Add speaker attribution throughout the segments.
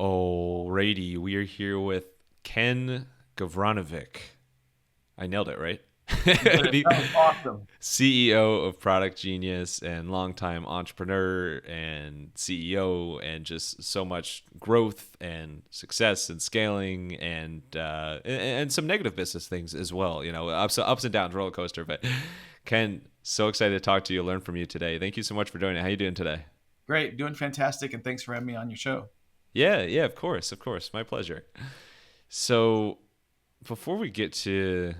Speaker 1: Alrighty, we are here with Ken Gavranovic. I nailed it, right? The
Speaker 2: That was awesome.
Speaker 1: CEO of Product Genius and longtime entrepreneur and CEO, and just so much growth and success and scaling and some negative business things as well. You know, ups and downs, roller coaster. But Ken, so excited to talk to you, learn from you today. Thank you so much for joining. How you doing today?
Speaker 2: Great. Doing fantastic. And thanks for having me on your show.
Speaker 1: Yeah, of course, my pleasure. So before we get to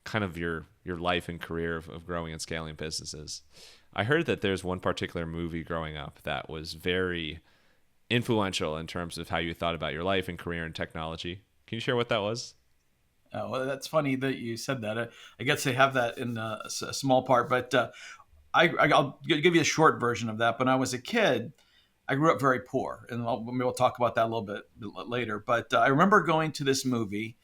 Speaker 1: kind of your life and career of growing and scaling businesses, I heard that there's one particular movie growing up that was very influential in terms of how you thought about your life and career in technology. Can you share what that was?
Speaker 2: Well, that's funny that you said that. I guess they have that in a small part, but I'll give you a short version of that. When I was a kid, I grew up very poor, and maybe we'll talk about that a little bit later. But I remember going to this movie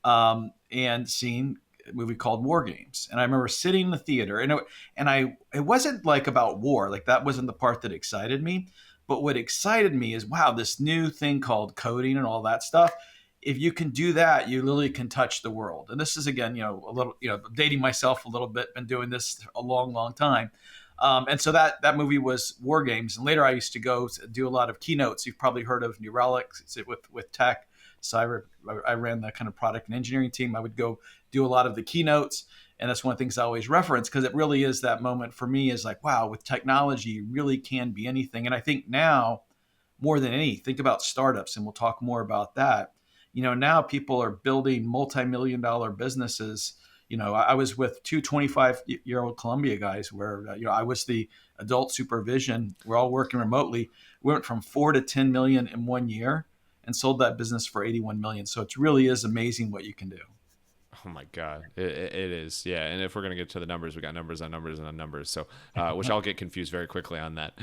Speaker 2: and seeing a movie called WarGames, and I remember sitting in the theater, it wasn't like about war, like that wasn't the part that excited me. But what excited me is, wow, this new thing called coding and all that stuff. If you can do that, you literally can touch the world. And this is again, a little, dating myself a little bit. Been doing this a long, long time. And so that movie was War Games. And later I used to go do a lot of keynotes. You've probably heard of New Relics with tech. So I ran that kind of product and engineering team. I would go do a lot of the keynotes. And that's one of the things I always reference, because it really is that moment for me is like, wow, with technology, you really can be anything. And I think now more than any, think about startups, and we'll talk more about that. Now people are building multi-million dollar businesses. I was with two 25-year-old Columbia guys where, I was the adult supervision. We're all working remotely. We went from 4 to 10 million in 1 year and sold that business for 81 million. So it really is amazing what you can do.
Speaker 1: Oh my God, it is. Yeah. And if we're going to get to the numbers, we got numbers on numbers and on numbers. So, which I'll get confused very quickly on that.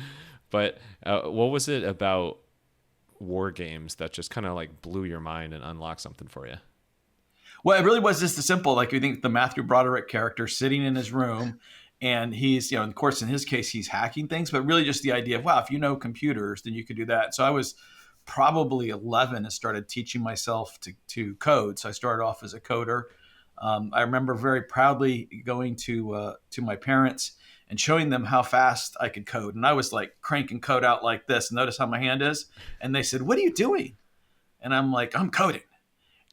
Speaker 1: But what was it about war games that just kind of like blew your mind and unlocked something for you?
Speaker 2: Well, it really was just a simple, like you think the Matthew Broderick character sitting in his room, and he's, of course, in his case, he's hacking things, but really just the idea of, wow, if you know computers, then you could do that. So I was probably 11 and started teaching myself to code. So I started off as a coder. I remember very proudly going to my parents and showing them how fast I could code. And I was like cranking code out like this. Notice how my hand is. And they said, "What are you doing?" And I'm like, "I'm coding."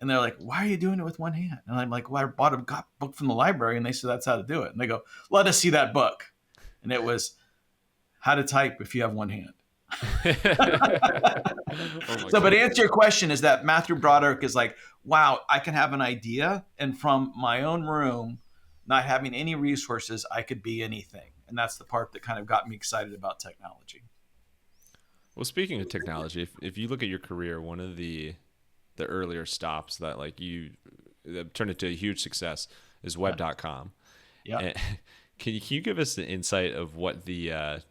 Speaker 2: And they're like, "Why are you doing it with one hand?" And I'm like, "Well, I bought a book from the library." And they said, "That's how to do it." And they go, "Let us see that book." And it was how to type if you have one hand.
Speaker 1: Oh my
Speaker 2: So, but
Speaker 1: God.
Speaker 2: to answer your question, is that Matthew Broderick is like, wow, I can have an idea, and from my own room, not having any resources, I could be anything. And that's the part that kind of got me excited about technology.
Speaker 1: Well, speaking of technology, if you look at your career, one of the earlier stops that like you that turned into a huge success is
Speaker 2: Yeah.
Speaker 1: web.com.
Speaker 2: Yeah.
Speaker 1: And can you give us an insight of what the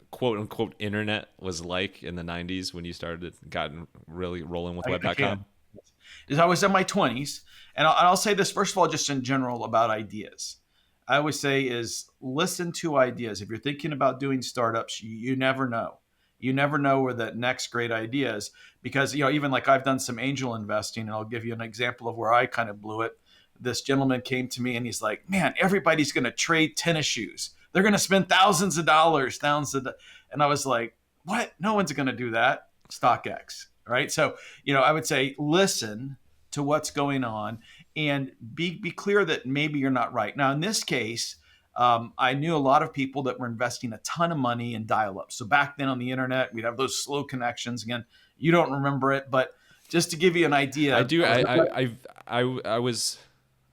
Speaker 1: quote unquote internet was like in the 90s when you started gotten really rolling with
Speaker 2: I
Speaker 1: web.com?
Speaker 2: can. Is I was in my 20s, and I'll say this first of all, just in general about ideas. I always say is listen to ideas. If you're thinking about doing startups, you never know. You never know where that next great idea is, because even like I've done some angel investing, and I'll give you an example of where I kind of blew it. This gentleman came to me and he's like, "Man, everybody's going to trade tennis shoes. They're going to spend thousands of dollars, and I was like, "What? No one's going to do that." StockX, right? So I would say listen to what's going on and be clear that maybe you're not right. Now, in this case, I knew a lot of people that were investing a ton of money in dial-up. So back then on the internet, we'd have those slow connections. Again, you don't remember it, but just to give you an
Speaker 1: I
Speaker 2: idea,
Speaker 1: do. I was.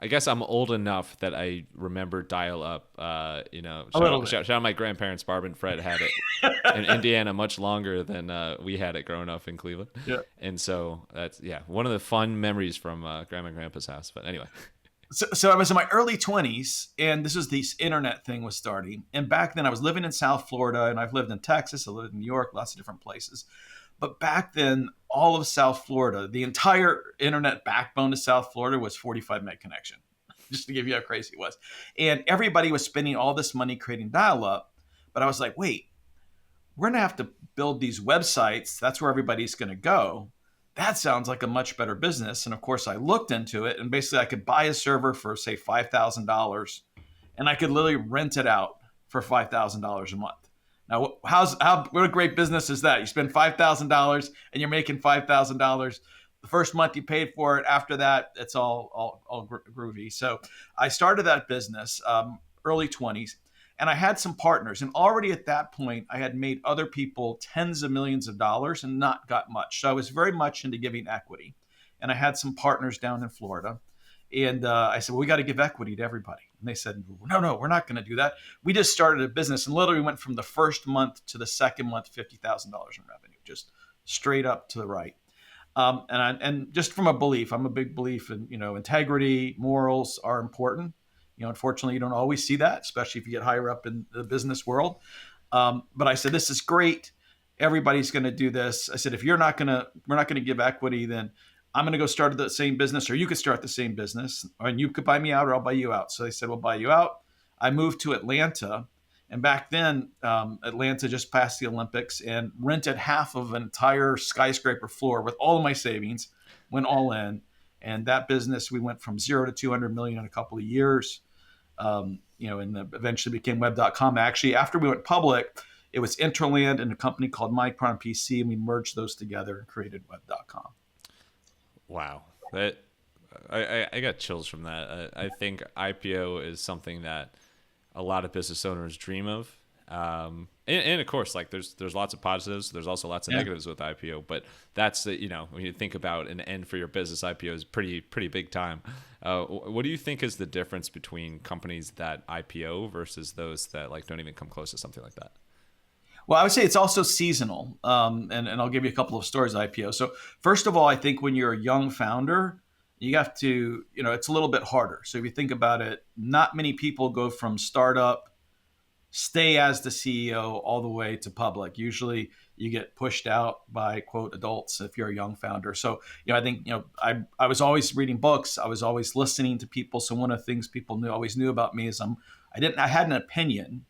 Speaker 1: I guess I'm old enough that I remember dial up.
Speaker 2: a little bit.
Speaker 1: Shout out my grandparents. Barb and Fred had it in Indiana much longer than we had it growing up in Cleveland.
Speaker 2: Yeah.
Speaker 1: And so that's one of the fun memories from Grandma and Grandpa's house. But anyway,
Speaker 2: So I was in my early 20s, and this internet thing was starting. And back then I was living in South Florida, and I've lived in Texas, I lived in New York, lots of different places. But back then, all of South Florida, the entire internet backbone of South Florida was 45 meg connection, just to give you how crazy it was. And everybody was spending all this money creating dial up. But I was like, wait, we're going to have to build these websites. That's where everybody's going to go. That sounds like a much better business. And of course, I looked into it, and basically I could buy a server for, say, $5,000, and I could literally rent it out for $5,000 a month. Now, what a great business is that? You spend $5,000 and you're making $5,000. The first month you paid for it. After that, it's all groovy. So I started that business, early 20s, and I had some partners. And already at that point, I had made other people tens of millions of dollars and not got much. So I was very much into giving equity. And I had some partners down in Florida. And I said, well, we got to give equity to everybody. And they said, no, we're not going to do that. We just started a business and literally went from the first month to the second month, $50,000 in revenue, just straight up to the right. And just from a belief, I'm a big belief in, integrity, morals are important. Unfortunately, you don't always see that, especially if you get higher up in the business world. But I said, this is great. Everybody's going to do this. I said, if we're not going to give equity, then I'm going to go start the same business, or you could start the same business, and you could buy me out, or I'll buy you out. So they said, we'll buy you out. I moved to Atlanta. And back then, Atlanta just passed the Olympics, and rented half of an entire skyscraper floor with all of my savings, went all in. And that business, we went from 0 to 200 million in a couple of years. And eventually became web.com. Actually, after we went public, it was Interland and a company called Micron PC, and we merged those together and created web.com.
Speaker 1: Wow. I got chills from that. I think IPO is something that a lot of business owners dream of. And of course, like there's lots of positives. There's also lots of negatives with IPO, but that's when you think about an end for your business, IPO is pretty big time. What do you think is the difference between companies that IPO versus those that like don't even come close to something like that?
Speaker 2: Well, I would say it's also seasonal. And I'll give you a couple of stories of IPO. So first of all, I think when you're a young founder, you have to, it's a little bit harder. So if you think about it, not many people go from startup, stay as the CEO all the way to public. Usually you get pushed out by quote adults if you're a young founder. So, I think, I was always reading books. I was always listening to people. So one of the things people always knew about me is I had an opinion,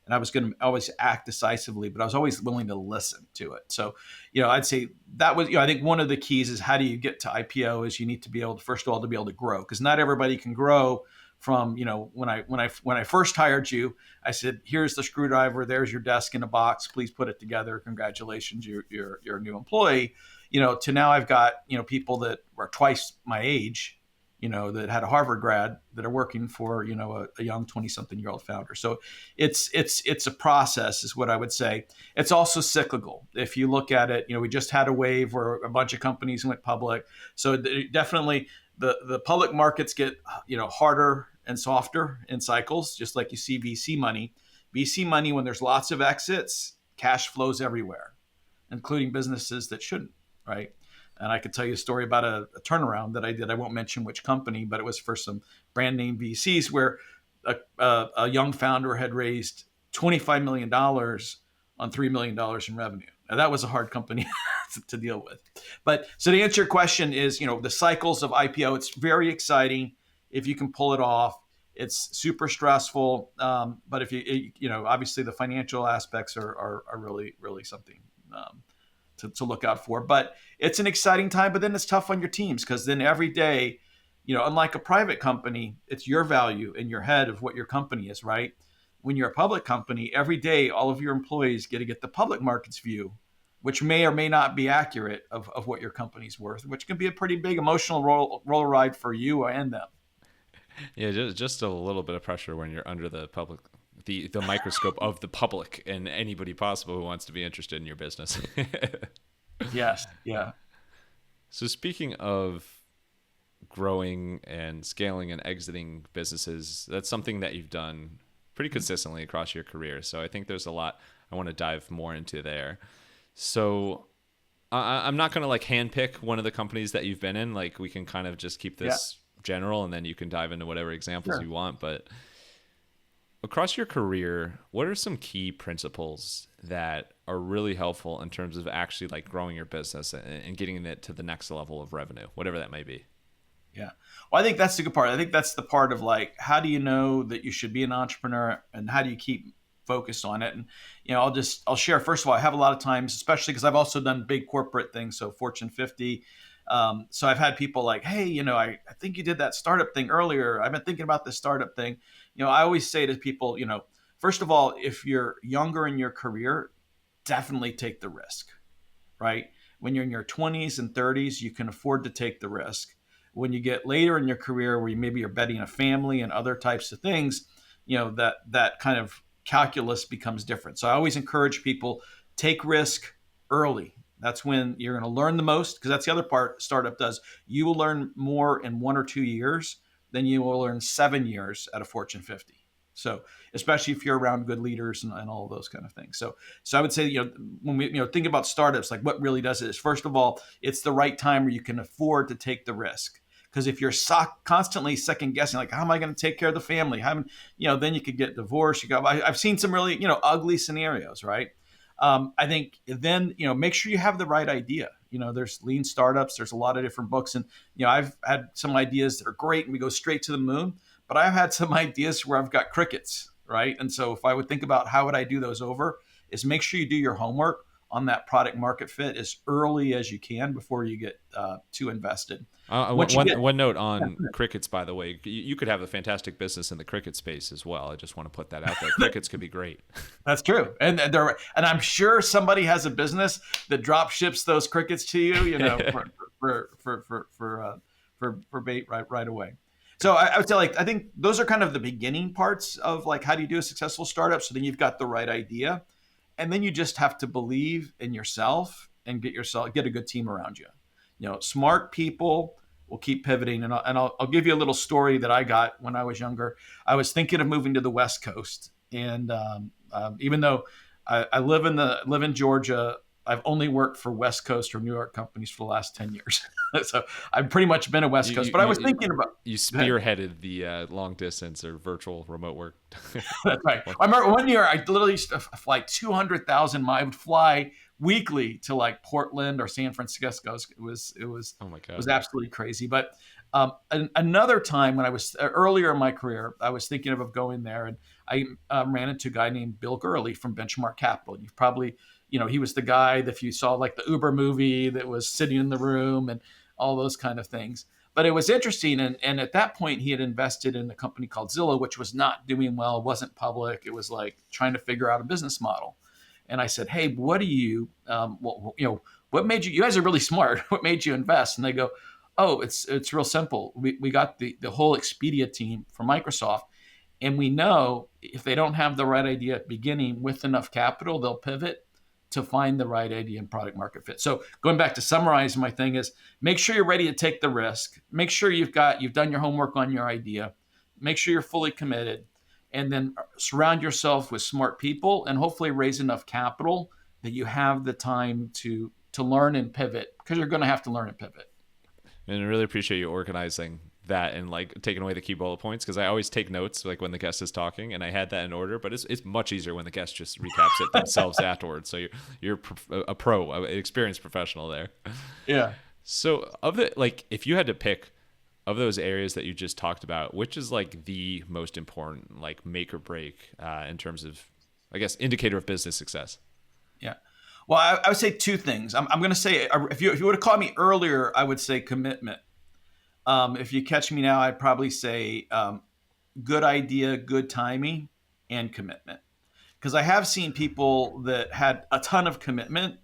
Speaker 2: and I was going to always act decisively, but I was always willing to listen to it. So, I'd say that was, I think one of the keys is how do you get to IPO is you need to be able to, first of all, to be able to grow, because not everybody can grow from, when I first hired you, I said, here's the screwdriver, there's your desk in a box, please put it together. Congratulations, you're a new employee, to now I've got, people that are twice my age, that had a Harvard grad that are working for, a young 20-something-year-old founder. So it's a process is what I would say. It's also cyclical. If you look at it, we just had a wave where a bunch of companies went public. So definitely the public markets get, harder and softer in cycles, just like you see VC money. VC money, when there's lots of exits, cash flows everywhere, including businesses that shouldn't, right? And I could tell you a story about a turnaround that I did. I won't mention which company, but it was for some brand name VCs where a young founder had raised $25 million on $3 million in revenue. Now, that was a hard company to deal with. But so to answer your question is, the cycles of IPO, it's very exciting if you can pull it off. It's super stressful. But if you obviously the financial aspects are really, really something to look out for. But it's an exciting time, but then it's tough on your teams, because then every day, unlike a private company, it's your value in your head of what your company is, right? When you're a public company, every day, all of your employees get to get the public market's view, which may or may not be accurate of what your company's worth, which can be a pretty big emotional roller ride for you and them.
Speaker 1: Yeah, just a little bit of pressure when you're under the public, the microscope of the public and anybody possible who wants to be interested in your business.
Speaker 2: Yes. Yeah.
Speaker 1: So speaking of growing and scaling and exiting businesses, that's something that you've done pretty consistently across your career. So I think there's a lot I want to dive more into there. So I'm not going to like handpick one of the companies that you've been in. Like we can kind of just keep this general, and then you can dive into whatever examples you want. But across your career, what are some key principles that are really helpful in terms of actually like growing your business and getting it to the next level of revenue, whatever that may be?
Speaker 2: Yeah. Well, I think that's the good part. I think that's the part of like, how do you know that you should be an entrepreneur, and how do you keep focus on it. And I'll share. First of all, I have a lot of times, especially because I've also done big corporate things, so Fortune 50. So I've had people like, hey, I think you did that startup thing earlier. I've been thinking about this startup thing. I always say to people, first of all, if you're younger in your career, definitely take the risk, right? When you're in your 20s and 30s, you can afford to take the risk. When you get later in your career, where maybe you're betting a family and other types of things, that kind of calculus becomes different. So I always encourage people, take risk early. That's when you're going to learn the most, because that's the other part startup does. You will learn more in 1 or 2 years than you will learn 7 years at a Fortune 50. So especially if you're around good leaders and all of those kind of things. So I would say, when we think about startups, like what really does it is, first of all, it's the right time where you can afford to take the risk. Because if you're constantly second guessing, like, how am I going to take care of the family? Then you could get divorced. I've seen some really, ugly scenarios, right? I think then, make sure you have the right idea. There's lean startups. There's a lot of different books. And, I've had some ideas that are great and we go straight to the moon. But I've had some ideas where I've got crickets, right? And so if I would think about how would I do those over, is make sure you do your homework on that product market fit as early as you can before you get too invested.
Speaker 1: One note on crickets, by the way, you could have a fantastic business in the cricket space as well. I just want to put that out there. Crickets could be great.
Speaker 2: That's true, and I'm sure somebody has a business that drop ships those crickets to you, for bait right away. So I would say, I think those are kind of the beginning parts of how do you do a successful startup. So then you've got the right idea, and then you just have to believe in yourself and get a good team around you. Smart people will keep pivoting. And I'll give you a little story that I got when I was younger. I was thinking of moving to the West Coast, and even though I live in Georgia, I've only worked for West Coast or New York companies for the last 10 years. So I've pretty much been a West Coast, but I was thinking about...
Speaker 1: You spearheaded the long distance or virtual remote work.
Speaker 2: That's right. I remember one year I literally used to fly 200,000 miles. I would fly weekly to Portland or San Francisco. It was
Speaker 1: oh my God.
Speaker 2: It was absolutely crazy. But another time when I was earlier in my career, I was thinking of going there, and I ran into a guy named Bill Gurley from Benchmark Capital. You've probably, he was the guy that if you saw the Uber movie that was sitting in the room and all those kind of things. But it was interesting. And at that point, he had invested in a company called Zillow, which was not doing well, wasn't public. It was trying to figure out a business model. And I said, hey, what do you, what made you guys are really smart. What made you invest? And they go, oh, it's real simple. We got the whole Expedia team from Microsoft. And we know if they don't have the right idea at the beginning with enough capital, they'll pivot to find the right idea and product market fit. So going back to summarize, my thing is make sure you're ready to take the risk. Make sure you've done your homework on your idea. Make sure you're fully committed, and then surround yourself with smart people and hopefully raise enough capital that you have the time to learn and pivot, because you're going to have to learn and pivot.
Speaker 1: And I really appreciate you organizing that and taking away the key bullet points, because I always take notes when the guest is talking, and I had that in order, but it's much easier when the guest just recaps it themselves afterwards. So you're a pro, an experienced professional there.
Speaker 2: Yeah.
Speaker 1: So if you had to pick of those areas that you just talked about, which is the most important, make or break in terms of, I guess, indicator of business success?
Speaker 2: Yeah. Well, I would say two things. I'm going to say, if you would have called me earlier, I would say commitment. If you catch me now, I'd probably say good idea, good timing, and commitment. Because I have seen people that had a ton of commitment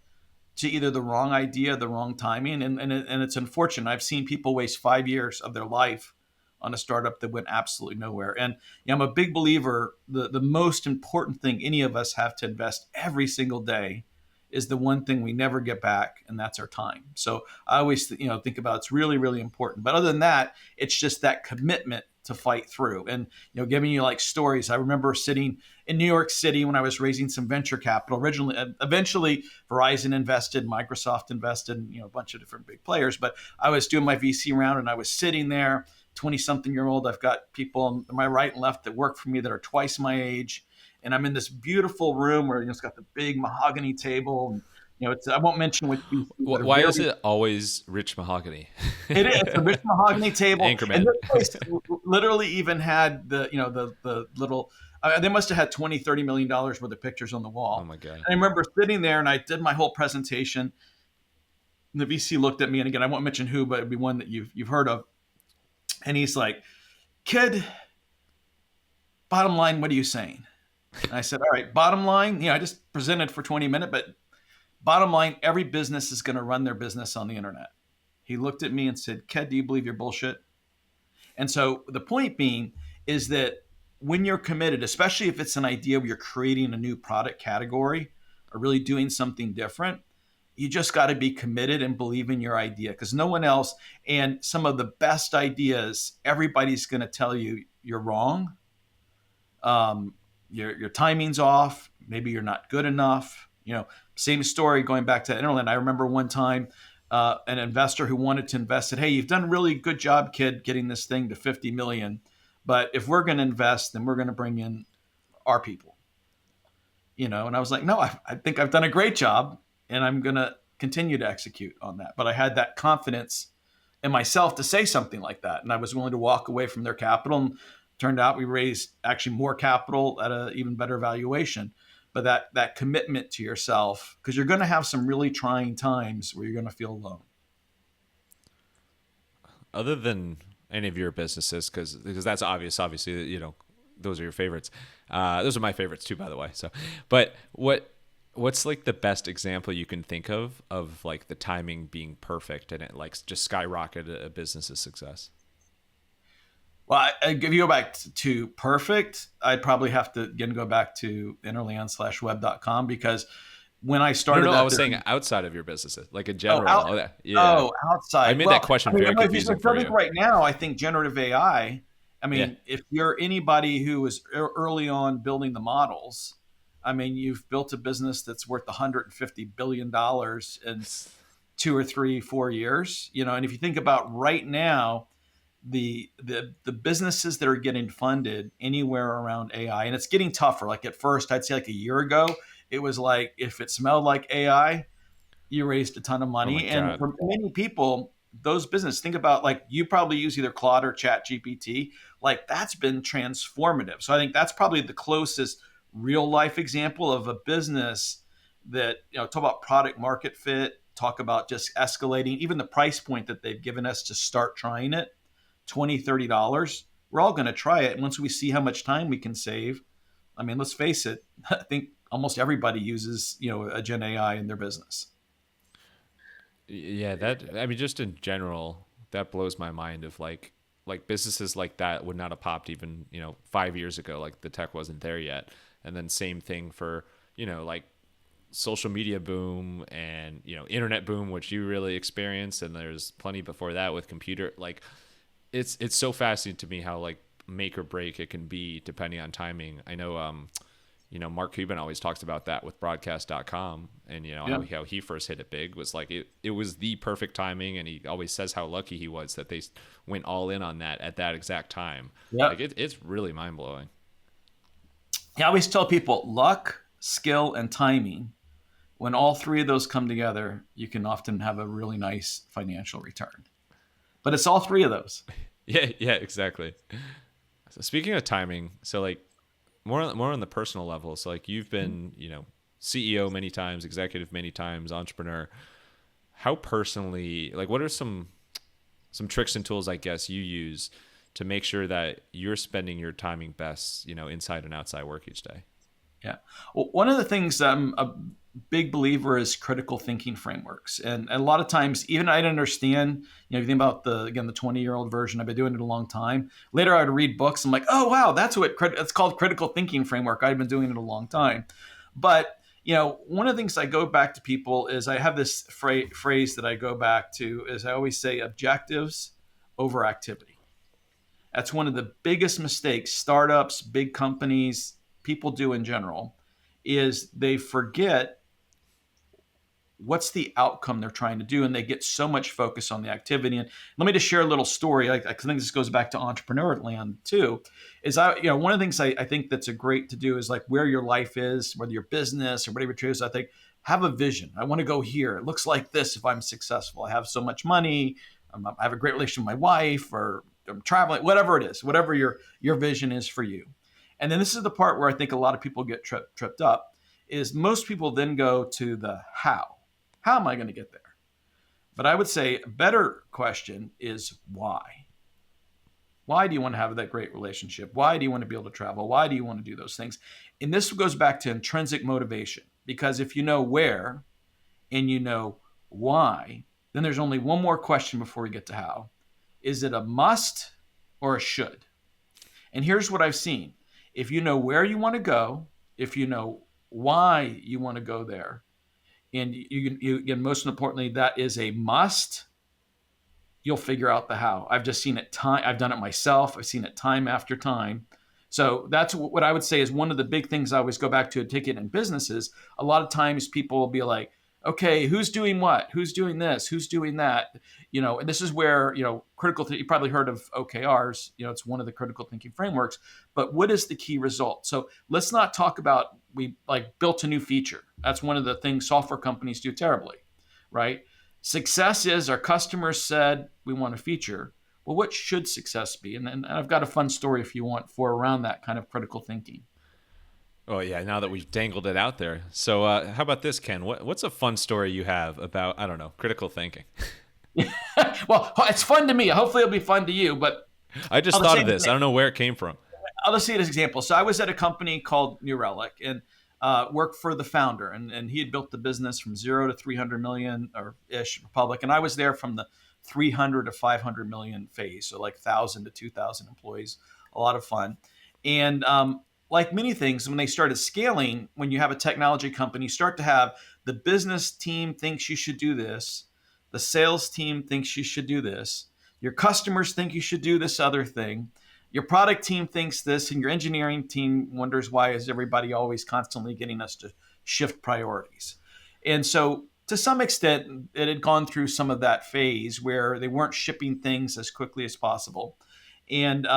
Speaker 2: to either the wrong idea, the wrong timing, and it's unfortunate. I've seen people waste 5 years of their life on a startup that went absolutely nowhere. And I'm a big believer the most important thing any of us have to invest every single day is the one thing we never get back, and that's our time. So I always think about it's really, really important. But other than that, it's just that commitment to fight through. And giving you stories. I remember sitting in New York City when I was raising some venture capital. Eventually, Verizon invested, Microsoft invested, and a bunch of different big players. But I was doing my VC round, and I was sitting there, 20-something-year-old. I've got people on my right and left that work for me that are twice my age. And I'm in this beautiful room where it's got the big mahogany table and I won't mention which VC, but a
Speaker 1: Why is
Speaker 2: very
Speaker 1: it always rich mahogany?
Speaker 2: it is a rich mahogany table, and
Speaker 1: Anchorman.
Speaker 2: this place literally even had the little. They must have had $20-30 million worth of pictures on the
Speaker 1: Oh
Speaker 2: wall.
Speaker 1: my god.
Speaker 2: And I remember sitting there, and I did my whole presentation. And the VC looked at me, and again, I won't mention who, but it'd be one that you've heard of. And he's like, "Kid, bottom line, what are you saying?" And I said, "All right, bottom line, I just presented for 20 minutes, but bottom line, every business is going to run their business on the internet." He looked at me and said, "Ked, do you believe your bullshit?" And so the point being is that when you're committed, especially if it's an idea where you're creating a new product category or really doing something different, you just got to be committed and believe in your idea, because no one else, and some of the best ideas, everybody's going to tell you you're wrong. Your timing's off. Maybe you're not good enough. Same story going back to Interland. I remember one time an investor who wanted to invest said, "Hey, you've done a really good job, kid, getting this thing to 50 million. But if we're going to invest, then we're going to bring in our people." And I was like, "No, I think I've done a great job, and I'm going to continue to execute on that." But I had that confidence in myself to say something like that, and I was willing to walk away from their capital. And turned out we raised actually more capital at an even better valuation. But that commitment to yourself, because you're going to have some really trying times where you're going to feel alone.
Speaker 1: Other than any of your businesses, because that's obvious. Obviously, those are your favorites. Those are my favorites too, by the way. So, but what's like the best example you can think of like the timing being perfect and it like just skyrocketed a business's success?
Speaker 2: Well, if you go back to perfect, I'd probably have to again go back to interland/web.com, because when I
Speaker 1: No,
Speaker 2: started
Speaker 1: no, I
Speaker 2: that
Speaker 1: was saying
Speaker 2: business,
Speaker 1: outside of your businesses, like in
Speaker 2: oh,
Speaker 1: general.
Speaker 2: out,
Speaker 1: Oh, yeah. I
Speaker 2: outside.
Speaker 1: made
Speaker 2: Well,
Speaker 1: that question
Speaker 2: I mean,
Speaker 1: very
Speaker 2: if you
Speaker 1: confusing for
Speaker 2: think
Speaker 1: you.
Speaker 2: right now, I think generative AI. I
Speaker 1: Yeah.
Speaker 2: mean, if you're anybody who was early on building the models, I mean, you've built a business that's worth $150 billion in 2 or 3, 4 years. And if you think about right now, the businesses that are getting funded anywhere around AI, and it's getting tougher. Like at first, I'd say like a year ago, it was like if it smelled like AI, you raised a ton of
Speaker 1: Oh my
Speaker 2: money. And
Speaker 1: God.
Speaker 2: for many people, those businesses, think about like you probably use either Claude or Chat GPT, like that's been transformative. So I think that's probably the closest real life example of a business that, talk about product market fit, talk about just escalating, even the price point that they've given us to start trying it, $20-30. We're all going to try it. And once we see how much time we can save, I mean, let's face it, I think almost everybody uses, a Gen AI in their business.
Speaker 1: Yeah, I mean, just in general, that blows my mind of like businesses like that would not have popped even, 5 years ago, like the tech wasn't there yet. And then same thing for, like social media boom and, internet boom, which you really experienced. And there's plenty before that with computer. Like it's so fascinating to me how like make or break it can be depending on timing. I know, Mark Cuban always talks about that with broadcast.com and,
Speaker 2: Yeah.
Speaker 1: how he first hit it big was like, it was the perfect timing. And he always says how lucky he was that they went all in on that at that exact time.
Speaker 2: Yeah.
Speaker 1: Like it's really mind blowing.
Speaker 2: I always tell people luck, skill, and timing. When all three of those come together, you can often have a really nice financial return. But it's all three of those.
Speaker 1: Yeah. Yeah, exactly. So speaking of timing, so like more on the personal level. So like you've been, CEO many times, executive many times, entrepreneur. How personally, like what are some tricks and tools I guess you use to make sure that you're spending your timing best, inside and outside work each day?
Speaker 2: Yeah. Well, one of the things I'm a big believer is critical thinking frameworks. And a lot of times, even I didn't understand, if you think about the 20-year-old version, I've been doing it a long time. Later, I would read books. I'm like, oh, wow, that's what it's called, critical thinking framework. I've been doing it a long time. But, one of the things I go back to people is I have this phrase that I go back to is I always say objectives over activity. That's one of the biggest mistakes startups, big companies, people do in general, is they forget what's the outcome they're trying to do, and they get so much focus on the activity. And let me just share a little story. I think this goes back to entrepreneur land too. Is one of the things I think that's a great to do is like where your life is, whether your business or whatever it is. I think have a vision. I want to go here. It looks like this if I'm successful. I have so much money. I have a great relationship with my wife, or I'm traveling, whatever it is, whatever your vision is for you. And then this is the part where I think a lot of people get tripped up, is most people then go to the how. How am I going to get there? But I would say a better question is why. Why do you want to have that great relationship? Why do you want to be able to travel? Why do you want to do those things? And this goes back to intrinsic motivation, because if you know where and you know why, then there's only one more question before we get to how. Is it a must or a should? And here's what I've seen. If you know where you want to go, if you know why you want to go there, and you again, most importantly, that is a must, you'll figure out the how. I've just seen it I've done it myself. I've seen it time after time. So that's what I would say is one of the big things I always go back to a ticket in businesses. A lot of times people will be like, okay, who's doing what? Who's doing this? Who's doing that? And this is where, you probably heard of OKRs, it's one of the critical thinking frameworks, but what is the key result? So let's not talk about, we like built a new feature. That's one of the things software companies do terribly, right? Success is our customers said we want a feature. Well, what should success be? And I've got a fun story if you want for around that kind of critical thinking.
Speaker 1: Oh yeah, now that we've dangled it out there. So how about this, Ken? What's a fun story you have about, I don't know, critical thinking?
Speaker 2: Well, it's fun to me. Hopefully it'll be fun to you, but
Speaker 1: I just thought of this. I don't know where it came from.
Speaker 2: I'll just see it as an example. So I was at a company called New Relic and worked for the founder, and he had built the business from 0 to 300 million or ish public. And I was there from the 300 to 500 million phase. So like 1,000 to 2,000 employees, a lot of fun. And like many things, when they started scaling, when you have a technology company, you start to have the business team thinks you should do this. The sales team thinks you should do this. Your customers think you should do this other thing. Your product team thinks this, and your engineering team wonders why is everybody always constantly getting us to shift priorities. And so to some extent, it had gone through some of that phase where they weren't shipping things as quickly as possible. And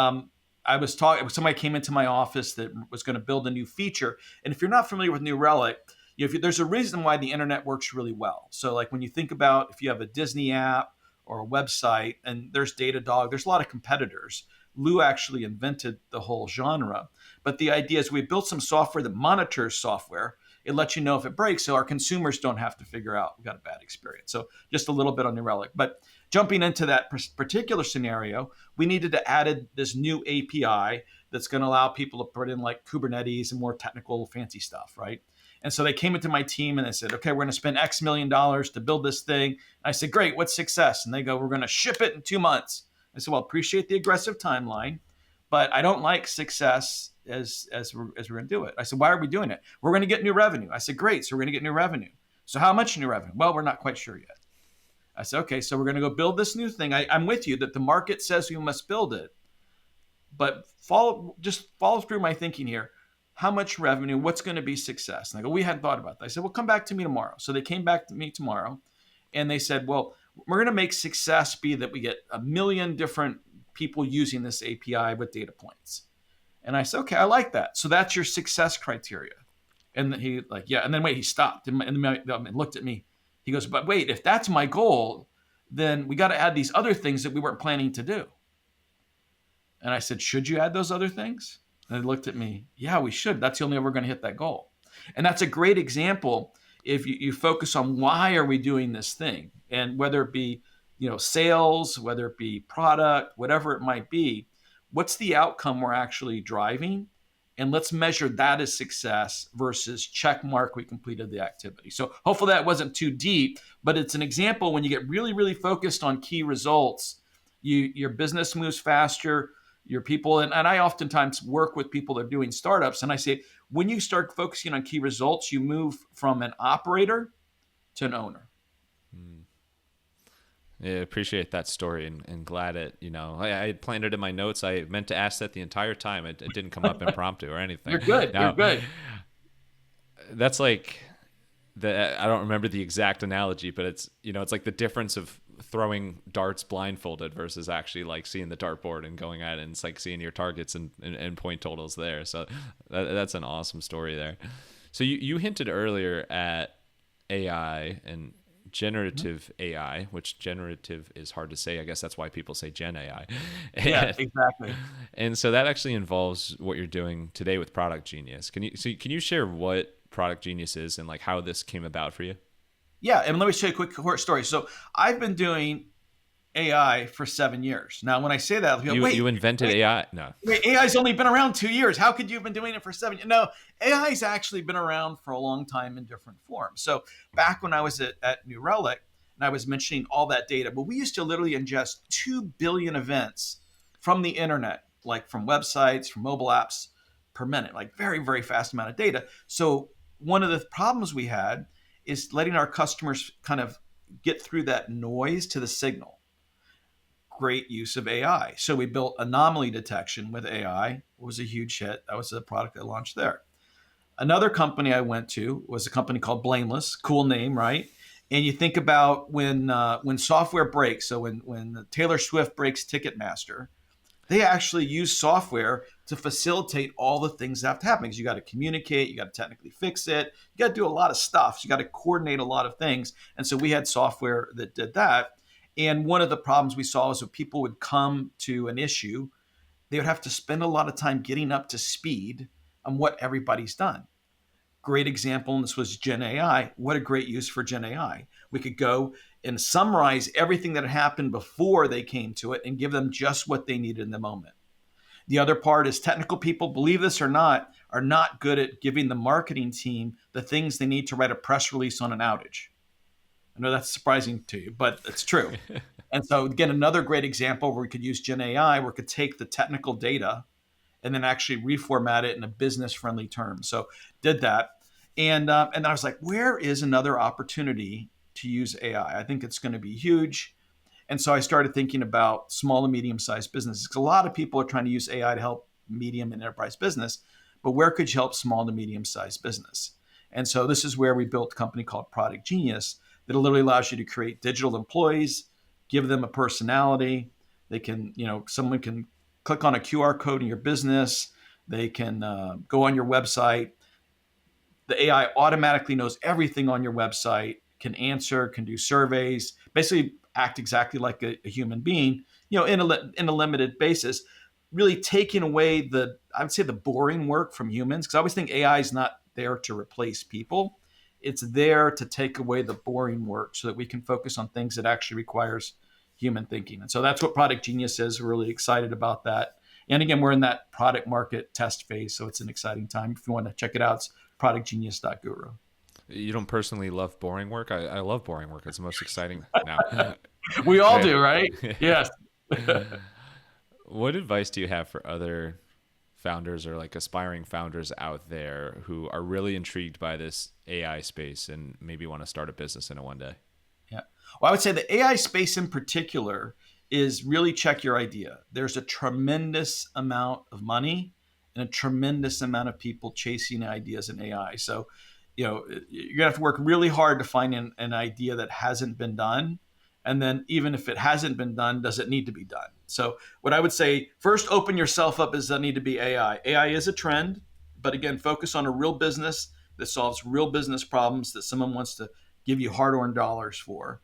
Speaker 2: I was talking, somebody came into my office that was going to build a new feature. And if you're not familiar with New Relic, there's a reason why the internet works really well. So like when you think about if you have a Disney app or a website and there's Datadog, there's a lot of competitors. Lou actually invented the whole genre. But the idea is we built some software that monitors software. It lets you know if it breaks so our consumers don't have to figure out we got a bad experience. So just a little bit on New Relic. But jumping into that particular scenario, we needed to add this new API that's going to allow people to put in like Kubernetes and more technical fancy stuff, right? And so they came into my team and they said, okay, we're going to spend X million dollars to build this thing. And I said, great, what's success? And they go, we're going to ship it in 2 months. I said, well, appreciate the aggressive timeline, but I don't like success as we're going to do it. I said, why are we doing it? We're going to get new revenue. I said, great, so we're going to get new revenue. So how much new revenue? Well, we're not quite sure yet. I said, okay, so we're going to go build this new thing. I'm with you that the market says we must build it, but follow through my thinking here. How much revenue? What's going to be success? And I go, we hadn't thought about that. I said, well, come back to me tomorrow. So they came back to me tomorrow and they said, well, we're going to make success be that we get 1 million different people using this API with data points. And I said, okay, I like that. So that's your success criteria. And then he like, yeah. And then wait, he stopped and looked at me. He goes, but wait, if that's my goal, then we got to add these other things that we weren't planning to do. And I said, should you add those other things? And they looked at me, yeah, we should. That's the only way we're going to hit that goal. And that's a great example if you focus on why are we doing this thing, and whether it be sales, whether it be product, whatever it might be, what's the outcome we're actually driving, and let's measure that as success versus check mark we completed the activity. So hopefully that wasn't too deep, but it's an example when you get really, really focused on key results, your business moves faster. Your people, and I oftentimes work with people that are doing startups, and I say, when you start focusing on key results, you move from an operator to an owner.
Speaker 1: Yeah, appreciate that story and glad I had planned it in my notes. I meant to ask that the entire time. It didn't come up impromptu or anything.
Speaker 2: You're good. You're good.
Speaker 1: That's like I don't remember the exact analogy, but it's like the difference of throwing darts blindfolded versus actually like seeing the dartboard and going at it, and it's like seeing your targets and point totals there. So that's an awesome story there. So you hinted earlier at AI and generative AI, which generative is hard to say. I guess that's why people say Gen AI.
Speaker 2: Yeah,
Speaker 1: And,
Speaker 2: exactly.
Speaker 1: and so that actually involves what you're doing today with Product Genius. Can you share what Product Genius is and like how this came about for you?
Speaker 2: Yeah, and let me show you a quick story. So I've been doing AI for 7 years now. When I say that, people go,
Speaker 1: You
Speaker 2: wait,
Speaker 1: invented
Speaker 2: wait,
Speaker 1: AI? No.
Speaker 2: wait, AI's only been around 2 years. How could you have been doing it for 7 years? No, AI's actually been around for a long time in different forms. So back when I was at New Relic and I was mentioning all that data, but we used to literally ingest 2 billion events from the internet, like from websites, from mobile apps per minute, like very, very fast amount of data. So one of the problems we had is letting our customers kind of get through that noise to the signal. Great use of AI. So we built anomaly detection with AI. It was a huge hit. That was the product I launched there. Another company I went to was a company called Blameless. Cool name, right? And you think about when software breaks. So when Taylor Swift breaks Ticketmaster, they actually use software to facilitate all the things that have to happen. Because you got to communicate, you got to technically fix it, you got to do a lot of stuff. So you got to coordinate a lot of things. And so we had software that did that. And one of the problems we saw is when people would come to an issue, they would have to spend a lot of time getting up to speed on what everybody's done. Great example, and this was Gen AI. What a great use for Gen AI. We could go and summarize everything that had happened before they came to it and give them just what they needed in the moment. The other part is technical people, believe this or not, are not good at giving the marketing team the things they need to write a press release on an outage. I know that's surprising to you, but it's true. And so, again, another great example where we could use Gen AI, where we could take the technical data and then actually reformat it in a business friendly term. So, did that. And I was like, where is another opportunity to use AI? I think it's going to be huge. And so I started thinking about small and medium sized businesses because a lot of people are trying to use AI to help medium and enterprise business, but where could you help small to medium sized business? And so this is where we built a company called Product Genius that literally allows you to create digital employees, give them a personality. They can, someone can click on a QR code in your business. They can go on your website. The AI automatically knows everything on your website, can answer, can do surveys, basically act exactly like a human being, in a limited basis, really taking away I would say the boring work from humans. Because I always think AI is not there to replace people. It's there to take away the boring work so that we can focus on things that actually requires human thinking. And so that's what Product Genius is. We're really excited about that. And again, we're in that product market test phase. So it's an exciting time. If you want to check it out, it's productgenius.guru.
Speaker 1: You don't personally love boring work? I love boring work. It's the most exciting now.
Speaker 2: We all do, right? Yes.
Speaker 1: What advice do you have for other founders or like aspiring founders out there who are really intrigued by this AI space and maybe want to start a business in it one day?
Speaker 2: Yeah. Well, I would say the AI space in particular is really check your idea. There's a tremendous amount of money and a tremendous amount of people chasing ideas in AI. So, you're gonna have to work really hard to find an idea that hasn't been done. And then even if it hasn't been done, does it need to be done? So what I would say, first open yourself up, is that need to be AI. AI is a trend, but again, focus on a real business that solves real business problems that someone wants to give you hard-earned dollars for.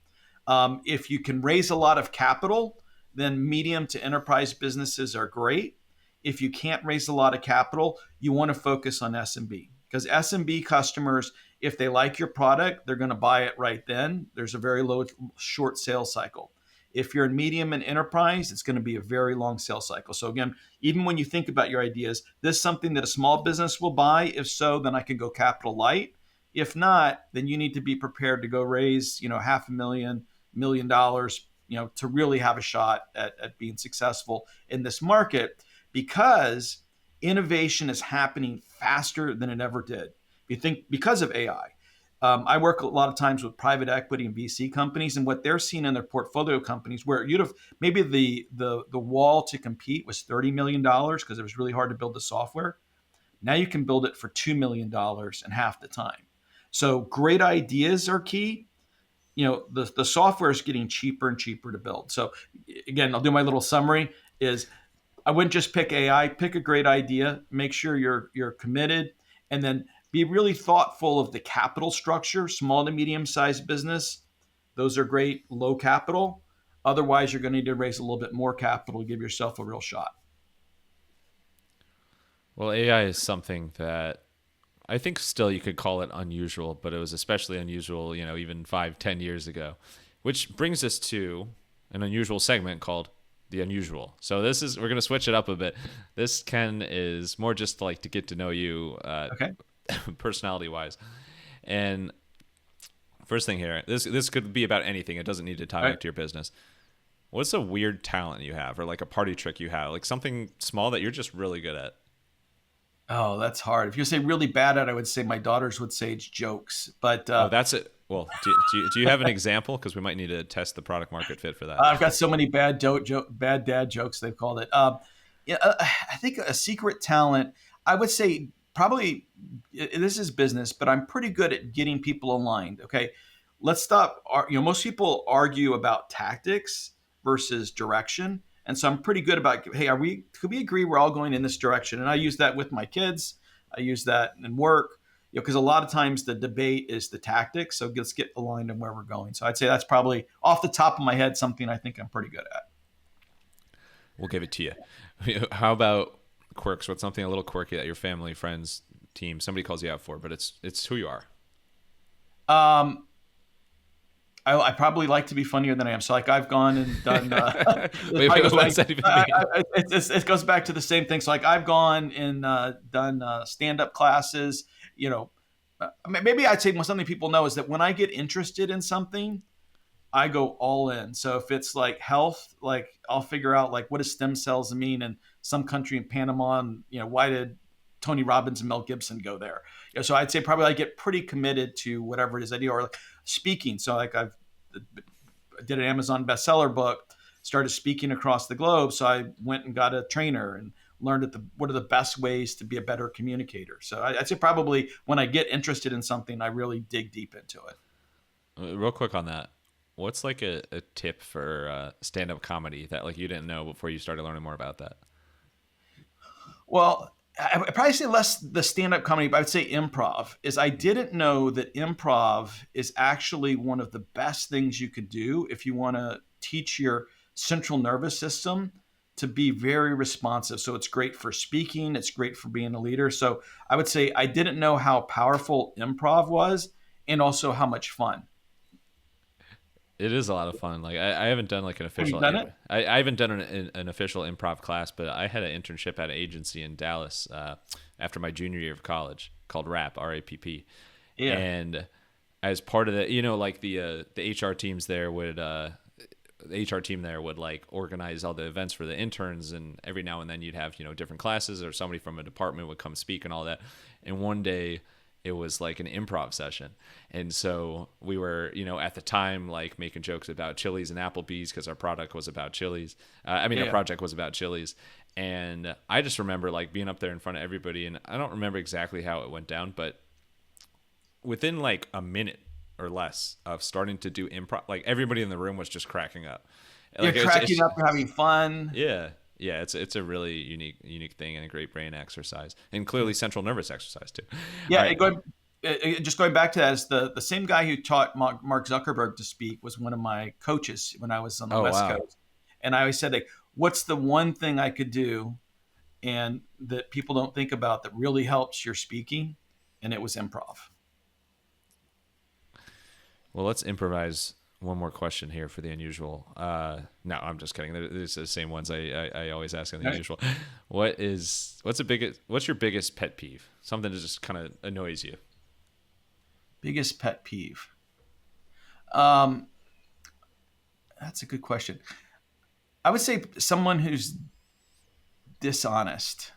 Speaker 2: If you can raise a lot of capital, then medium to enterprise businesses are great. If you can't raise a lot of capital, you want to focus on SMB because SMB customers, if they like your product, they're going to buy it right then. There's a very short sales cycle. If you're in medium and enterprise, it's going to be a very long sales cycle. So again, even when you think about your ideas, this is something that a small business will buy. If so, then I can go capital light. If not, then you need to be prepared to go raise, $500,000, $1 million, to really have a shot at being successful in this market because innovation is happening faster than it ever did. If you think because of AI, I work a lot of times with private equity and VC companies, and what they're seeing in their portfolio companies, where you'd have maybe the wall to compete was $30 million because it was really hard to build the software. Now you can build it for $2 million in half the time. So great ideas are key. The software is getting cheaper and cheaper to build. So again, I'll do my little summary is I wouldn't just pick AI, pick a great idea, make sure you're committed, and then be really thoughtful of the capital structure. Small to medium sized business, those are great, low capital. Otherwise, you're going to need to raise a little bit more capital to give yourself a real shot.
Speaker 1: Well, AI is something that I think still you could call it unusual, but it was especially unusual, even 5, 10 years ago, which brings us to an unusual segment called The Unusual. So we're going to switch it up a bit. This, Ken, is more just like to get to know you
Speaker 2: Okay.
Speaker 1: personality wise. And first thing here, this could be about anything. It doesn't need to tie
Speaker 2: All
Speaker 1: back
Speaker 2: right.
Speaker 1: to your business. What's a weird talent you have, or like a party trick you have, like something small that you're just really good at?
Speaker 2: Oh, that's hard. If you say really bad at it, I would say my daughters would say it's jokes. But
Speaker 1: Oh, that's it. Well, do you have an example? Because we might need to test the product market fit for that.
Speaker 2: I've got so many bad dad jokes, they've called it. Yeah, I think a secret talent, I would say probably this is business, but I'm pretty good at getting people aligned. Okay. Let's stop. Most people argue about tactics versus direction. And so I'm pretty good about, hey, could we agree we're all going in this direction? And I use that with my kids. I use that in work, because a lot of times the debate is the tactics. So let's get aligned on where we're going. So I'd say that's probably off the top of my head, something I think I'm pretty good at.
Speaker 1: We'll give it to you. How about quirks? What's something a little quirky that your family, friends, team, somebody calls you out for, but it's who you are?
Speaker 2: Um, I probably like to be funnier than I am. So like I've gone and done.
Speaker 1: Wait, what does that even mean?
Speaker 2: It goes back to the same thing. So like I've gone and done stand-up classes. Maybe I'd say something people know is that when I get interested in something, I go all in. So if it's like health, like I'll figure out like what does stem cells mean in some country in Panama, and why did Tony Robbins and Mel Gibson go there? So I'd say probably I get pretty committed to whatever it is I do, or like speaking. So like I did an Amazon bestseller book, started speaking across the globe. So I went and got a trainer and learned what are the best ways to be a better communicator. So I'd say probably when I get interested in something, I really dig deep into it.
Speaker 1: Real quick on that. What's like a tip for stand-up comedy that like you didn't know before you started learning more about that?
Speaker 2: Well, I'd probably say less the stand-up comedy, but I would say improv. Is I didn't know that improv is actually one of the best things you could do if you want to teach your central nervous system to be very responsive. So it's great for speaking. It's great for being a leader. So I would say I didn't know how powerful improv was, and also how much fun.
Speaker 1: It is a lot of fun. Like I haven't done like an
Speaker 2: Have you
Speaker 1: official.
Speaker 2: done it?
Speaker 1: I haven't done an official improv class, but I had an internship at an agency in Dallas after my junior year of college called RAPP,
Speaker 2: Yeah.
Speaker 1: and as part of the like the HR teams there would the HR team there would like organize all the events for the interns, and every now and then you'd have different classes or somebody from a department would come speak and all that. And one day it was like an improv session. And so we were, at the time, like making jokes about Chili's and Applebee's because our product was about Chili's. Our project was about Chili's. And I just remember like being up there in front of everybody, and I don't remember exactly how it went down, but within like a minute or less of starting to do improv, like everybody in the room was just cracking up.
Speaker 2: You're
Speaker 1: Like
Speaker 2: cracking up, you're having fun.
Speaker 1: yeah. Yeah, it's a really unique thing and a great brain exercise, and clearly central nervous exercise too.
Speaker 2: Yeah,
Speaker 1: All right.
Speaker 2: just going back to that, is the same guy who taught Mark Zuckerberg to speak was one of my coaches when I was on the
Speaker 1: Oh,
Speaker 2: West
Speaker 1: wow.
Speaker 2: Coast, and I always said, like, what's the one thing I could do, and that people don't think about that really helps your speaking, and it was improv.
Speaker 1: Well, let's improvise one more question here for the unusual. No, I'm just kidding. These are the same ones I always ask on the
Speaker 2: Right.
Speaker 1: unusual. What's your biggest pet peeve? Something that just kind of annoys you.
Speaker 2: Biggest pet peeve. Um, that's a good question. I would say someone who's dishonest.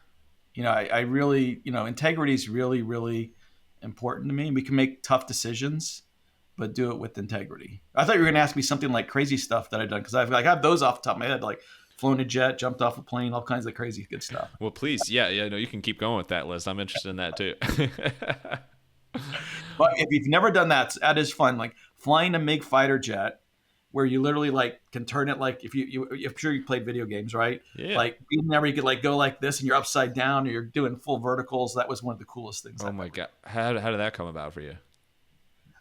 Speaker 2: I really, integrity is really, really important to me. We can make tough decisions, but do it with integrity. I thought you were going to ask me something like crazy stuff that I've done, because I have those off the top of my head, like flown a jet, jumped off a plane, all kinds of crazy good stuff.
Speaker 1: Well, please, yeah, no, you can keep going with that list. I'm interested in that too.
Speaker 2: But if you've never done that, that is fun. Like flying a MiG fighter jet, where you literally like can turn it like if I'm sure you played video games, right?
Speaker 1: Yeah.
Speaker 2: Like whenever you could like go like this and you're upside down or you're doing full verticals. That was one of the coolest things
Speaker 1: Oh
Speaker 2: I've
Speaker 1: my
Speaker 2: ever
Speaker 1: God. How did that come about for you?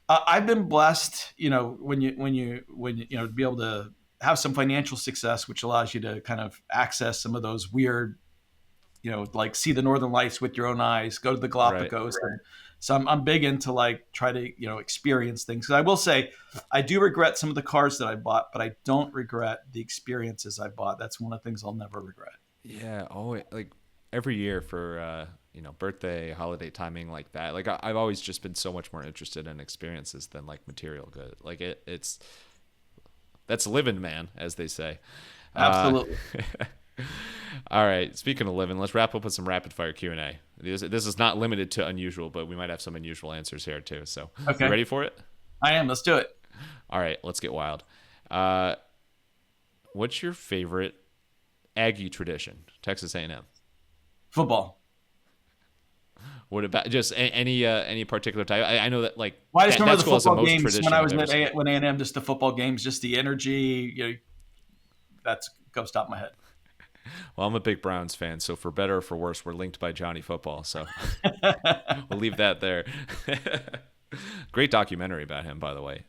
Speaker 2: I've been blessed, to be able to have some financial success, which allows you to kind of access some of those weird, like see the Northern Lights with your own eyes, go to the
Speaker 1: Right.
Speaker 2: Galapagos. And so I'm big into like try to, experience things. 'Cause I will say I do regret some of the cars that I bought, but I don't regret the experiences I bought. That's one of the things I'll never regret.
Speaker 1: Yeah. Oh, like every year for birthday, holiday timing like that. Like I've always just been so much more interested in experiences than like material good. Like it's that's living, man, as they say. Uh,
Speaker 2: Absolutely.
Speaker 1: all right. Speaking of living, let's wrap up with some rapid fire Q and A. This is not limited to unusual, but we might have some unusual answers here too. So, you
Speaker 2: Okay.
Speaker 1: ready for it?
Speaker 2: I am. Let's do it.
Speaker 1: All right. Let's get wild. Uh, what's your favorite Aggie tradition? Texas A&M.
Speaker 2: Football.
Speaker 1: What about just any particular type? I know that like
Speaker 2: Well, I just remember
Speaker 1: that
Speaker 2: the
Speaker 1: school has the
Speaker 2: football
Speaker 1: most
Speaker 2: games when
Speaker 1: tradition
Speaker 2: I
Speaker 1: I've
Speaker 2: was
Speaker 1: ever
Speaker 2: at
Speaker 1: seen.
Speaker 2: when A&M, just the football games, just the energy, that's goes top of my head.
Speaker 1: Well, I'm a big Browns fan, so for better or for worse, we're linked by Johnny Football. So we'll leave that there. Great documentary about him, by the way,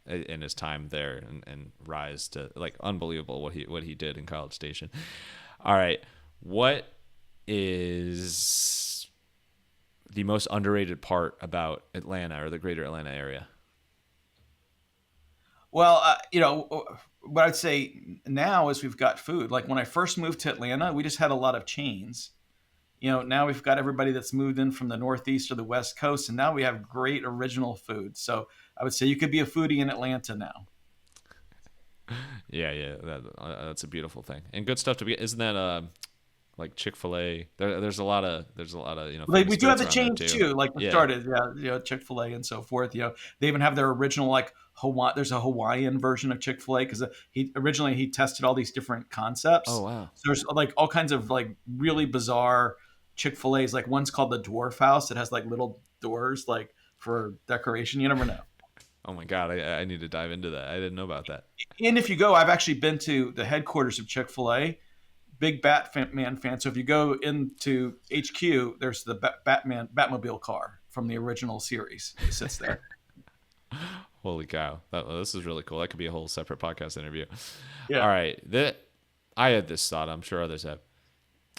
Speaker 1: in his time there and rise to like unbelievable what he did in College Station. All right, what is the most underrated part about Atlanta or the greater Atlanta area?
Speaker 2: Well, what I'd say now is we've got food. Like when I first moved to Atlanta, we just had a lot of chains. Now we've got everybody that's moved in from the Northeast or the West Coast, and now we have great original food. So I would say you could be a foodie in Atlanta now.
Speaker 1: Yeah, that's a beautiful thing and good stuff to be. Isn't that like Chick-fil-A? There's a lot of
Speaker 2: Like
Speaker 1: famous
Speaker 2: we do have
Speaker 1: goods
Speaker 2: the
Speaker 1: around there
Speaker 2: chains
Speaker 1: too.
Speaker 2: too, like we
Speaker 1: Yeah.
Speaker 2: started, Chick-fil-A and so forth. They even have their original like Hawaii. There's a Hawaiian version of Chick-fil-A because he tested all these different
Speaker 1: Oh
Speaker 2: concepts.
Speaker 1: wow.
Speaker 2: So there's like all kinds of like really bizarre Chick-fil-A's. Like one's called the Dwarf House. It has like little doors like for decoration. You never know.
Speaker 1: Oh my God, I need to dive into that. I didn't know about that.
Speaker 2: And if you go, I've actually been to the headquarters of Chick-fil-A. Big Batman fan. So if you go into HQ, there's the Batmobile car from the original series. It sits there.
Speaker 1: Holy cow, this is really cool. That could be a whole separate podcast interview.
Speaker 2: Yeah.
Speaker 1: All right, I had this thought. I'm sure others have.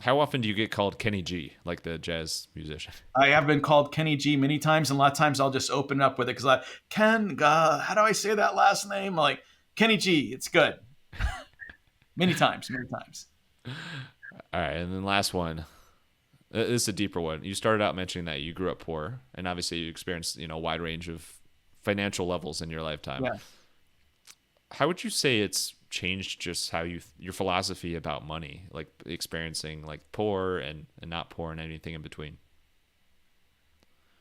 Speaker 1: How often do you get called Kenny G, like the jazz musician?
Speaker 2: I have been called Kenny G many times, and a lot of times I'll just open up with it because how do I say that last name? I'm like Kenny G, it's good. Many times.
Speaker 1: All right, and then last one. This is a deeper one. You started out mentioning that you grew up poor, and obviously you experienced a wide range of financial levels in your lifetime.
Speaker 2: Yeah.
Speaker 1: How would you say it's changed just how your philosophy about money, like experiencing like poor and not poor and anything in between?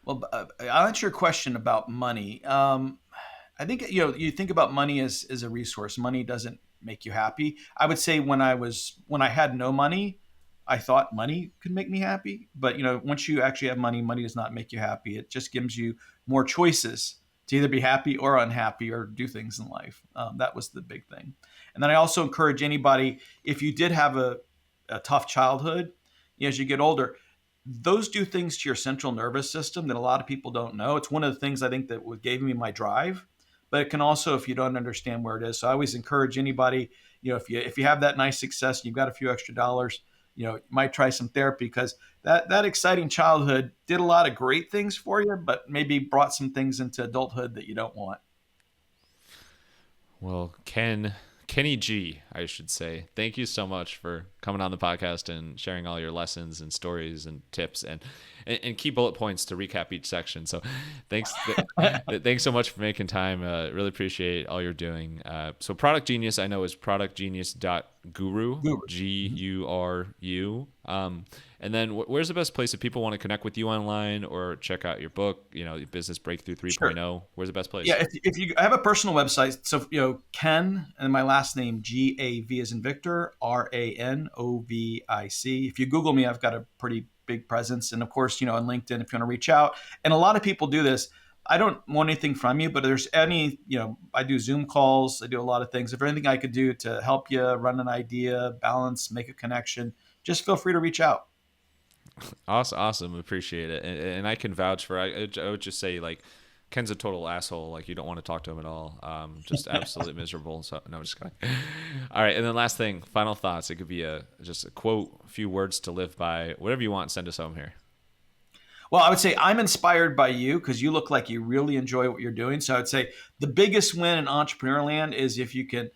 Speaker 2: Well, I'll answer your question about money. I think you think about money as a resource. Money doesn't make you happy. I would say when I had no money, I thought money could make me happy. But once you actually have money, money does not make you happy. It just gives you more choices to either be happy or unhappy or do things in life. That was the big thing. And then I also encourage anybody, if you did have a tough childhood, as you get older, those do things to your central nervous system that a lot of people don't know. It's one of the things I think that gave me my drive, but it can also, if you don't understand where it is. So I always encourage anybody, if you have that nice success and you've got a few extra dollars, you might try some therapy because that exciting childhood did a lot of great things for you, but maybe brought some things into adulthood that you don't want.
Speaker 1: Well, Kenny G, I should say. Thank you so much for coming on the podcast and sharing all your lessons and stories and tips and key bullet points to recap each section. So thanks so much for making time. Really appreciate all you're doing. So Product Genius, I know, is productgenius.guru, Guru. And then where's the best place if people want to connect with you online or check out your book, Business Breakthrough 3.0?
Speaker 2: Sure.
Speaker 1: Where's the best place?
Speaker 2: Yeah, I have a personal website. So, Ken and my last name, Gav as in Victor, Ranovic. If you Google me, I've got a pretty big presence. And of course, on LinkedIn, if you want to reach out. And a lot of people do this. I don't want anything from you, but if there's any, I do Zoom calls, I do a lot of things. If there's anything I could do to help you run an idea, balance, make a connection, just feel free to reach out.
Speaker 1: Awesome, awesome. Appreciate it. And I can vouch for. I would just say like Ken's a total asshole. Like you don't want to talk to him at all. Just absolutely miserable. So no, I'm just kidding. All right, and then last thing, final thoughts. It could be just a quote, a few words to live by, whatever you want. Send us home here.
Speaker 2: Well, I would say I'm inspired by you because you look like you really enjoy what you're doing. So I would say the biggest win in entrepreneur land is if you can,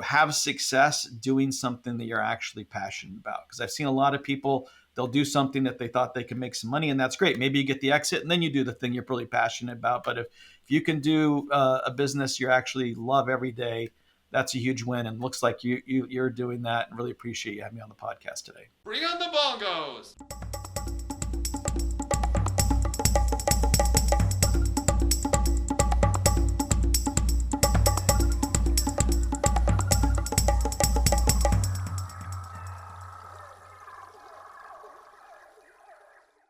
Speaker 2: have success doing something that you're actually passionate about. Because I've seen a lot of people, they'll do something that they thought they could make some money, and that's great. Maybe you get the exit, and then you do the thing you're really passionate about. But if you can do a business you actually love every day, that's a huge win. And looks like you're doing that, and really appreciate you having me on the podcast today.
Speaker 1: Bring on the bongos.